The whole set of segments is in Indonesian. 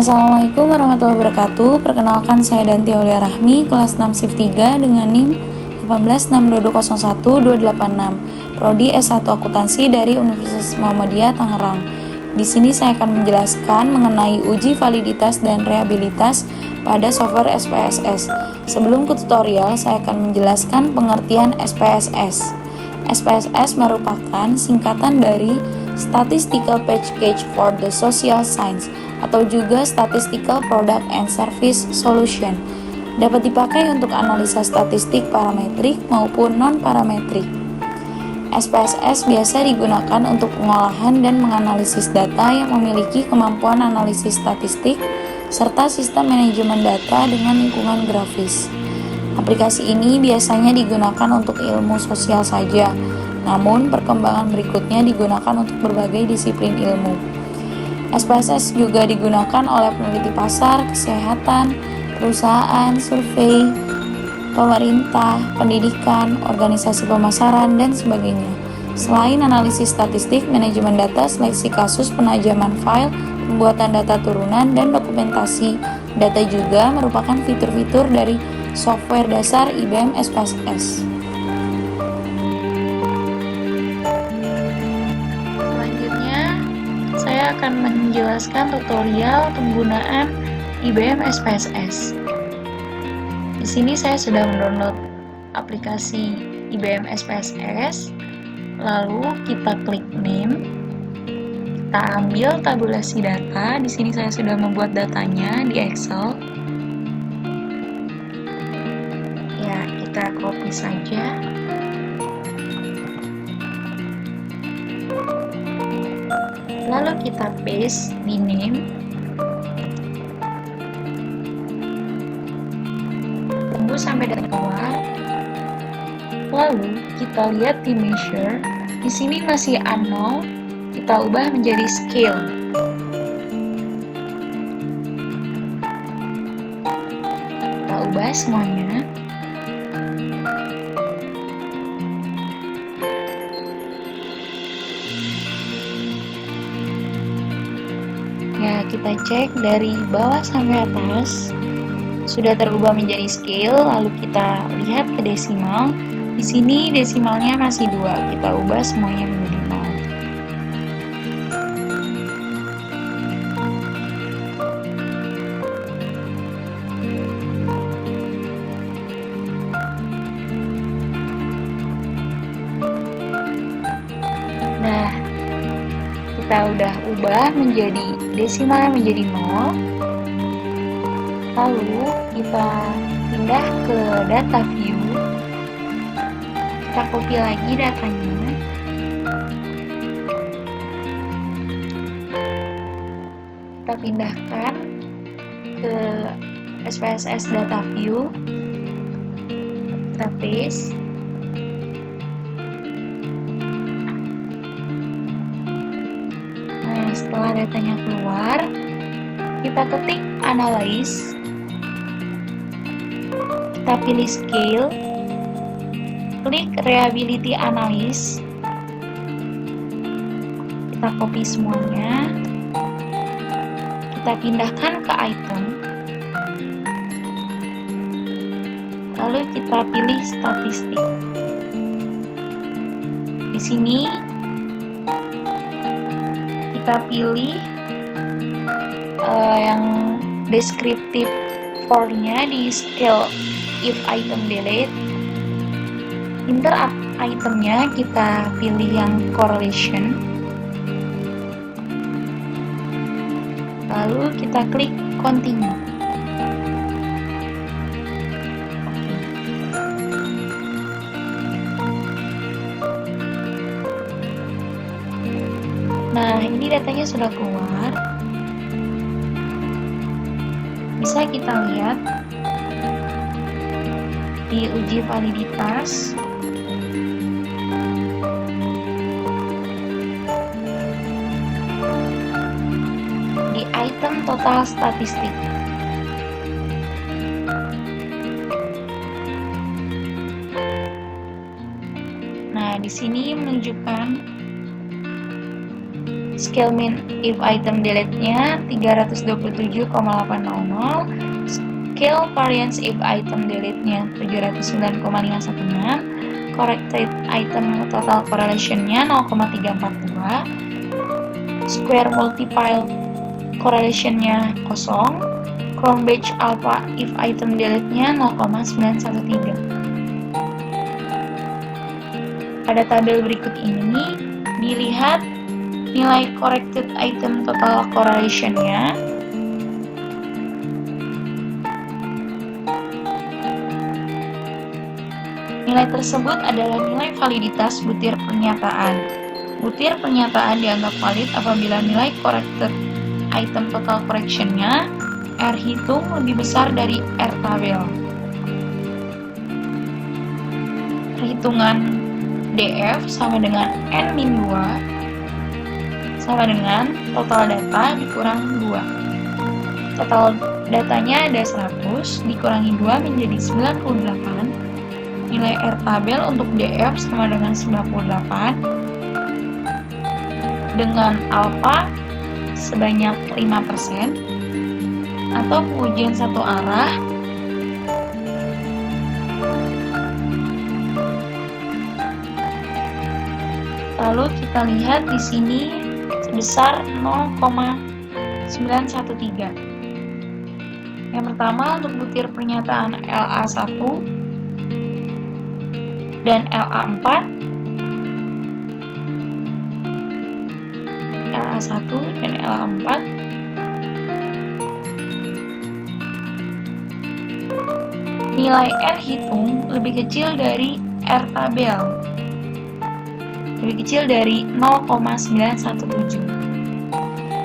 Assalamualaikum warahmatullahi wabarakatuh. Perkenalkan saya Danti Aulia Rahmi, kelas 6 Shift 3 dengan NIM 18622012886, Prodi S1 Akuntansi dari Universitas Muhammadiyah Tangerang. Di sini saya akan menjelaskan mengenai uji validitas dan reliabilitas pada software SPSS. Sebelum ke tutorial, saya akan menjelaskan pengertian SPSS. SPSS merupakan singkatan dari Statistical Package for the Social Science atau juga Statistical Product and Service Solution. Dapat dipakai untuk analisa statistik parametrik maupun non-parametrik. SPSS biasa digunakan untuk pengolahan dan menganalisis data yang memiliki kemampuan analisis statistik serta sistem manajemen data dengan lingkungan grafis. Aplikasi ini biasanya digunakan untuk ilmu sosial saja, namun perkembangan berikutnya digunakan untuk berbagai disiplin ilmu. SPSS juga digunakan oleh peneliti pasar, kesehatan, perusahaan, survei, pemerintah, pendidikan, organisasi pemasaran, dan sebagainya. Selain analisis statistik, manajemen data, seleksi kasus, penajaman file, pembuatan data turunan, dan dokumentasi data juga merupakan fitur-fitur dari software dasar IBM SPSS. Selanjutnya, saya akan menjelaskan tutorial penggunaan IBM SPSS. Di sini saya sudah mendownload aplikasi IBM SPSS, lalu kita klik name, kita ambil tabulasi data. Di sini saya sudah membuat datanya di Excel. Ya, kita copy saja. Lalu kita paste di name. Tunggu sampai data keluar. Lalu kita lihat di measure. Di sini masih unknown. Kita ubah menjadi scale. Kita ubah semuanya. Ya, kita cek dari bawah sampai atas sudah terubah menjadi scale. Lalu kita lihat ke desimal. Di sini desimalnya masih 2. Kita ubah semuanya menjadi 0. Nah, kita udah ubah menjadi desimalnya menjadi 0. Lalu kita pindah ke data view. Kita copy lagi datanya. Kita pindahkan ke SPSS data view. Kita paste. Nah, setelah datanya keluar, kita ketik analyze. Kita pilih scale, klik reliability analysis, kita copy semuanya, kita pindahkan ke item, lalu kita pilih statistik. Di sini kita pilih yang deskriptif for-nya di scale if item delete. Inter itemnya kita pilih yang correlation, lalu kita klik continue. Nah, ini datanya sudah keluar. Bisa kita lihat di uji validitas. Di item total statistik. Nah, di sini menunjukkan Scale min if item delete-nya 327,800. Scale variance if item delete-nya 709,516. Corrected item total correlation-nya 0,342. Square multipile correlation-nya 0. Crown batch alpha if item delete-nya 0,913. Pada tabel berikut ini dilihat nilai corrected item total correlation-nya. Nilai tersebut adalah nilai validitas butir pernyataan. Butir pernyataan dianggap valid apabila nilai corrected item total correction-nya R hitung lebih besar dari R tabel. Perhitungan DF sama dengan N-2 sama dengan total data dikurang 2. Total datanya ada 100, dikurangi 2 menjadi 98. Nilai R tabel untuk DF sama dengan 98 dengan alfa sebanyak 5% atau pengujian satu arah lalu kita lihat di sini sebesar 0,913. Yang pertama untuk butir pernyataan LA1 dan LA4. LA1 dan LA4 nilai R hitung lebih kecil dari R tabel, lebih kecil dari 0,917.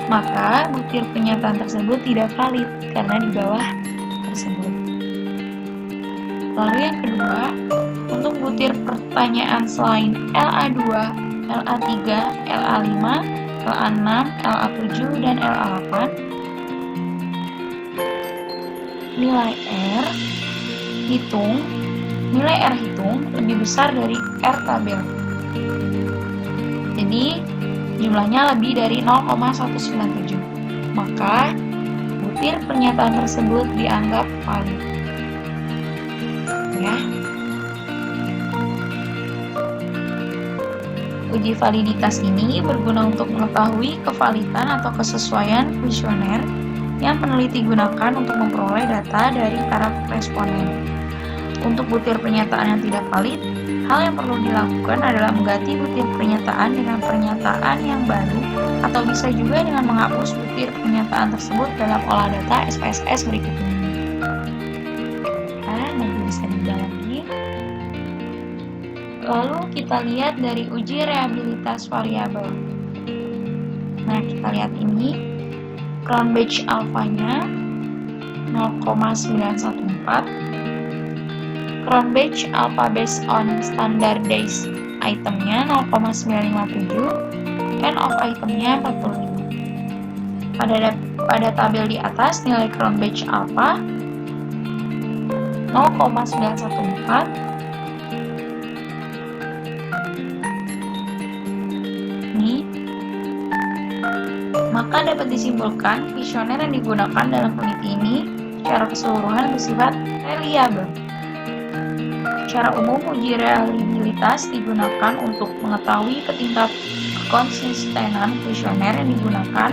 Maka butir pernyataan tersebut tidak valid karena di bawah tersebut. Lalu yang kedua, untuk butir pertanyaan selain LA2, LA3, LA5, LA6, LA7, dan LA8, nilai R hitung lebih besar dari R tabel. Jadi jumlahnya lebih dari 0,197. Maka butir pernyataan tersebut dianggap valid. Ya. Uji validitas ini berguna untuk mengetahui kevalidan atau kesesuaian kuesioner yang peneliti gunakan untuk memperoleh data dari para responden. Untuk butir pernyataan yang tidak valid, hal yang perlu dilakukan adalah mengganti butir pernyataan dengan pernyataan yang baru, atau bisa juga dengan menghapus butir pernyataan tersebut dalam olah data SPSS berikut ini. Nanti bisa diubah lagi. Lalu kita lihat dari uji reabilitas variabel. Nah, kita lihat ini crown batch alfanya 0,914. Crown batch alpha based on standardized itemnya 0,957, end of itemnya 45. Pada tabel di atas nilai crown batch alpha 0,914, ini maka dapat disimpulkan kuesioner yang digunakan dalam peneliti ini secara keseluruhan bersifat reliable. Secara umum, uji reliabilitas digunakan untuk mengetahui tingkat kekonsistenan kuesioner yang digunakan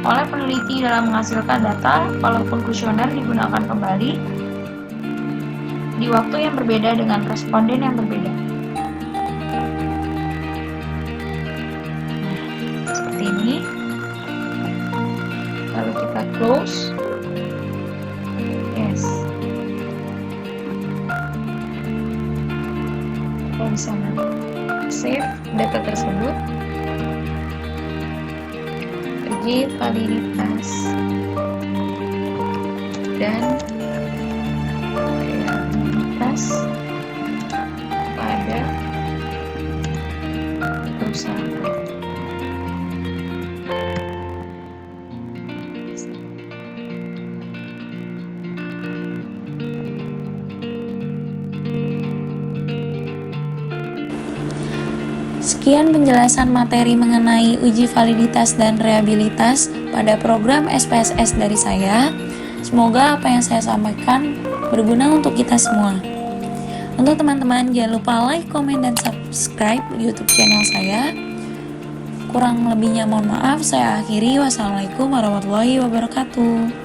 oleh peneliti dalam menghasilkan data, walaupun kuesioner digunakan kembali di waktu yang berbeda dengan responden yang berbeda. Nah, seperti ini. Lalu kita close. Yes. Kita bisa save data tersebut. Uji validitas dan realitas pada perusahaan. Sekian penjelasan materi mengenai uji validitas dan rehabilitas pada program SPSS dari saya. Semoga apa yang saya sampaikan berguna untuk kita semua. Untuk teman-teman, jangan lupa like, komen, dan subscribe YouTube channel saya. Kurang lebihnya mohon maaf, saya akhiri. Wassalamualaikum warahmatullahi wabarakatuh.